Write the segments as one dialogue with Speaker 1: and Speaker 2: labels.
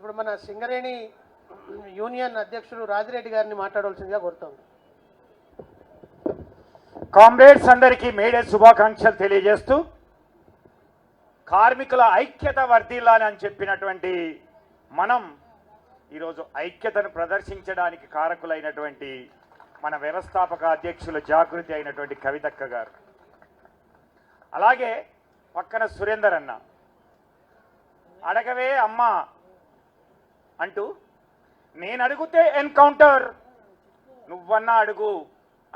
Speaker 1: ఇప్పుడు మన సింగరేణి యూనియన్ అధ్యక్షులు రాజిరెడ్డి గారిని మాట్లాడవలసిందిగా కోరుతాం.
Speaker 2: కామ్రేడ్స్ అందరికీ మేడే శుభాకాంక్షలు తెలియజేస్తూ, కార్మికుల ఐక్యత వర్ధిల్లాలి అని చెప్పినటువంటి మనం ఈరోజు ఐక్యతను ప్రదర్శించడానికి కారకులైనటువంటి మన వ్యవస్థాపక అధ్యక్షులు జాగృతి అయినటువంటి కవితక్క గారు, అలాగే పక్కన సురేందర్ అన్న అడగవే అమ్మా అంటూ నేను అడిగితే ఎన్కౌంటర్ నువ్వన్నా అడుగు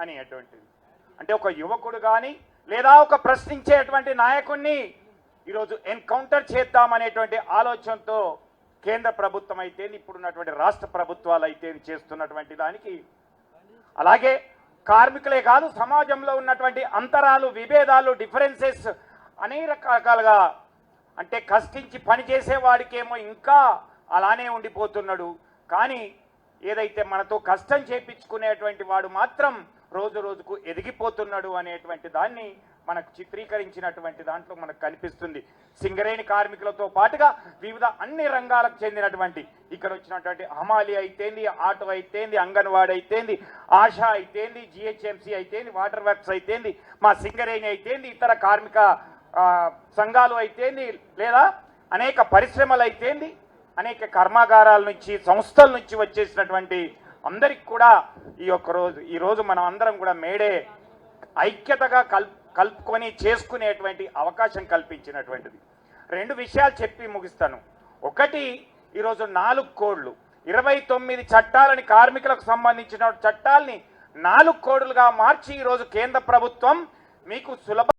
Speaker 2: అనేటువంటిది. అంటే ఒక యువకుడు కానీ లేదా ఒక ప్రశ్నించేటువంటి నాయకుడిని ఈరోజు ఎన్కౌంటర్ చేద్దామనేటువంటి ఆలోచనతో కేంద్ర ప్రభుత్వం అయితే ఇప్పుడున్నటువంటి రాష్ట్ర ప్రభుత్వాలు అయితే చేస్తున్నటువంటి దానికి, అలాగే కార్మికులే కాదు సమాజంలో ఉన్నటువంటి అంతరాలు, విభేదాలు, డిఫరెన్సెస్ అనేక రకాలుగా, అంటే కష్టించి పనిచేసే వాడికేమో ఇంకా అలానే ఉండిపోతున్నాడు, కానీ ఏదైతే మనతో కష్టం చేపించుకునేటువంటి వాడు మాత్రం రోజు రోజుకు ఎదిగిపోతున్నాడు అనేటువంటి దాన్ని మనకు చిత్రీకరించినటువంటి దాంట్లో మనకు కనిపిస్తుంది. సింగరేణి కార్మికులతో పాటుగా వివిధ అన్ని రంగాలకు చెందినటువంటి ఇక్కడ వచ్చినటువంటి హమాలి అయితేంది, ఆటో అయితేంది, అంగన్వాడీ అయితేంది, ఆశా అయితేంది, జిహెచ్ఎంసీ అయితేంది, వాటర్ వర్క్స్ అయితేంది, మా సింగరేణి అయితేంది, ఇతర కార్మిక సంఘాలు అయితేంది, లేదా అనేక పరిశ్రమలు అయితేంది, అనేక కర్మాగారాల నుంచి సంస్థల నుంచి వచ్చేసినటువంటి అందరికి కూడా ఈరోజు మనం అందరం కూడా మేడే ఐక్యతగా కలుపుకొని చేసుకునేటువంటి అవకాశం కల్పించినటువంటిది. రెండు విషయాలు చెప్పి ముగిస్తాను. ఒకటి, ఈరోజు 4 కోడ్లు 29 చట్టాలని, కార్మికులకు సంబంధించిన చట్టాలని 4 కోడ్లుగా మార్చి ఈరోజు కేంద్ర ప్రభుత్వం మీకు సులభంగా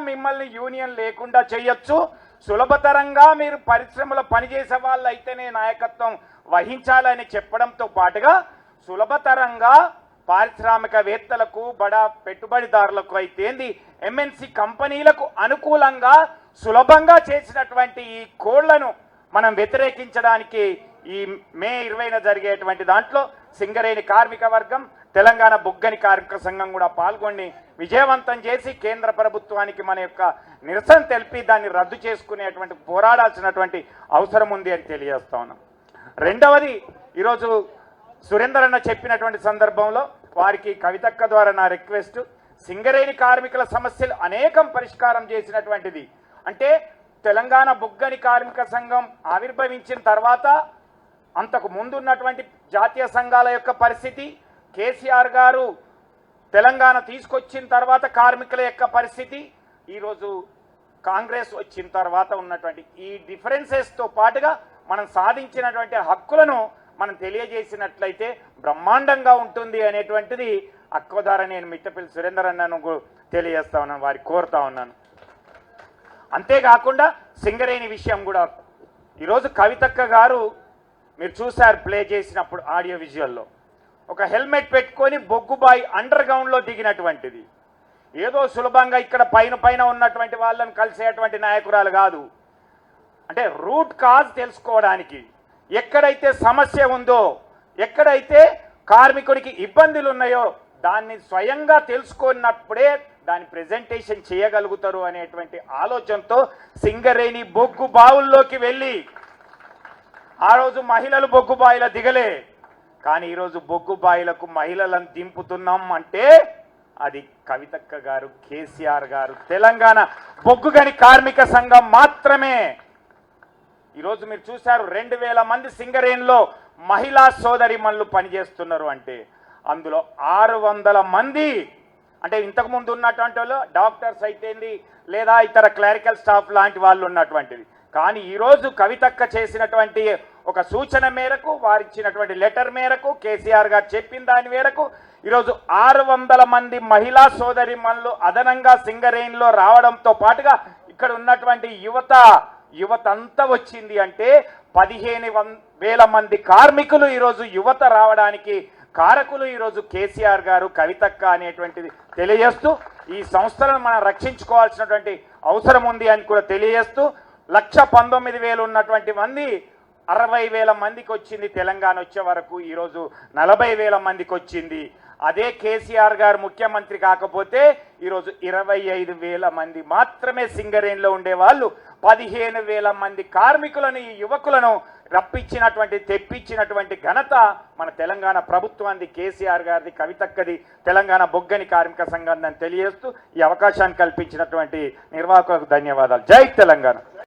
Speaker 2: మిమ్మల్ని యూనియన్ లేకుండా చేయొచ్చు, సులభతరంగా మీరు పరిశ్రమలో పనిచేసే వాళ్ళు అయితేనే నాయకత్వం వహించాలని చెప్పడంతో పాటుగా సులభతరంగా పారిశ్రామికవేత్తలకు, బడా పెట్టుబడిదారులకు అయితేంది, ఎంఎన్సి కంపెనీలకు అనుకూలంగా సులభంగా చేసినటువంటి ఈ కోళ్లను మనం వ్యతిరేకించడానికి ఈ మే 20న జరిగేటువంటి దాంట్లో సింగరేణి కార్మిక వర్గం, తెలంగాణ బొగ్గని కార్మిక సంఘం కూడా పాల్గొని విజయవంతం చేసి కేంద్ర ప్రభుత్వానికి మన యొక్క నిరసన తెలిపి దాన్ని రద్దు చేసుకునేటువంటి పోరాడాల్సినటువంటి అవసరం ఉంది అని తెలియజేస్తా ఉన్నాం. రెండవది, ఈరోజు సురేందర్ అన్న చెప్పినటువంటి సందర్భంలో వారికి కవితక్క ద్వారా నా రిక్వెస్ట్, సింగరేణి కార్మికుల సమస్యలు అనేకం పరిష్కారం చేసినటువంటిది. అంటే తెలంగాణ బొగ్గని కార్మిక సంఘం ఆవిర్భవించిన తర్వాత అంతకు ముందు ఉన్నటువంటి జాతీయ సంఘాల యొక్క పరిస్థితి, కేసీఆర్ గారు తెలంగాణ తీసుకొచ్చిన తర్వాత కార్మికుల యొక్క పరిస్థితి, ఈరోజు కాంగ్రెస్ వచ్చిన తర్వాత ఉన్నటువంటి ఈ డిఫరెన్సెస్తో పాటుగా మనం సాధించినటువంటి హక్కులను మనం తెలియజేసినట్లయితే బ్రహ్మాండంగా ఉంటుంది అనేటువంటిది అక్క ద్వారా నేను మిట్టపల్లి సురేందర్ అన్నను తెలియజేస్తా ఉన్నాను, వారికి కోరుతా ఉన్నాను. అంతేకాకుండా సింగరేణి విషయం కూడా ఈరోజు కవితక్క గారు మీరు చూశారు ప్లే చేసినప్పుడు ఆడియో విజువల్లో, ఒక హెల్మెట్ పెట్టుకొని బొగ్గుబాయి అండర్ గ్రౌండ్లో దిగినటువంటిది. ఏదో సులభంగా ఇక్కడ పైన ఉన్నటువంటి వాళ్ళని కలిసేటువంటి నాయకురాలు కాదు. అంటే రూట్ కాజ్ తెలుసుకోవడానికి, ఎక్కడైతే సమస్య ఉందో, ఎక్కడైతే కార్మికుడికి ఇబ్బందులు ఉన్నాయో దాన్ని స్వయంగా తెలుసుకున్నప్పుడే దాని ప్రెజెంటేషన్ చేయగలుగుతారు అనేటువంటి ఆలోచనతో సింగరేణి బొగ్గు బావుల్లోకి వెళ్ళి, ఆ రోజు మహిళలు బొగ్గు బాయిల దిగలే, కానీ ఈరోజు బొగ్గు బాయిలకు మహిళలను దింపుతున్నాం అంటే అది కవితక్క గారు, కేసీఆర్ గారు, తెలంగాణ బొగ్గుగని కార్మిక సంఘం మాత్రమే. ఈరోజు మీరు చూశారు 2000 మంది సింగరేణిలో మహిళా సోదరిమణులు పనిచేస్తున్నారు. అంటే అందులో 600 మంది, అంటే ఇంతకుముందు ఉన్నటువంటి వాళ్ళు డాక్టర్స్ అయితేంది, లేదా ఇతర క్లరికల్ స్టాఫ్ లాంటి వాళ్ళు ఉన్నటువంటిది. కానీ ఈరోజు కవితక్క చేసినటువంటి ఒక సూచన మేరకు, వారిచ్చినటువంటి లెటర్ మేరకు, కేసీఆర్ గారు చెప్పిన దాని మేరకు ఈరోజు 600 మంది మహిళా సోదరిమణులు అదనంగా సింగరేణిలో రావడంతో పాటుగా ఇక్కడ ఉన్నటువంటి యువత అంతా వచ్చింది. అంటే 15,000 మంది కార్మికులు ఈరోజు యువత రావడానికి కారకులు ఈరోజు కేసీఆర్ గారు, కవితక్క అనేటువంటిది తెలియజేస్తూ, ఈ సంస్థలను మనం రక్షించుకోవాల్సినటువంటి అవసరం ఉంది అని కూడా తెలియజేస్తూ, 119,000 ఉన్నటువంటి మంది 60,000 మందికి వచ్చింది తెలంగాణ వచ్చే వరకు, ఈరోజు 40,000 మందికి వచ్చింది. అదే కేసీఆర్ గారు ముఖ్యమంత్రి కాకపోతే ఈరోజు 25,000 మంది మాత్రమే సింగరేణిలో ఉండేవాళ్ళు 15,000 మంది కార్మికులను, ఈ యువకులను రప్పించినటువంటి తెప్పించినటువంటి ఘనత మన తెలంగాణ ప్రభుత్వాన్ని, కేసీఆర్ గారిది, కవితక్కది, తెలంగాణ బొగ్గని కార్మిక సంఘాన్ని తెలియజేస్తూ ఈ అవకాశాన్ని కల్పించినటువంటి నిర్వాహకులకు ధన్యవాదాలు. జై తెలంగాణ.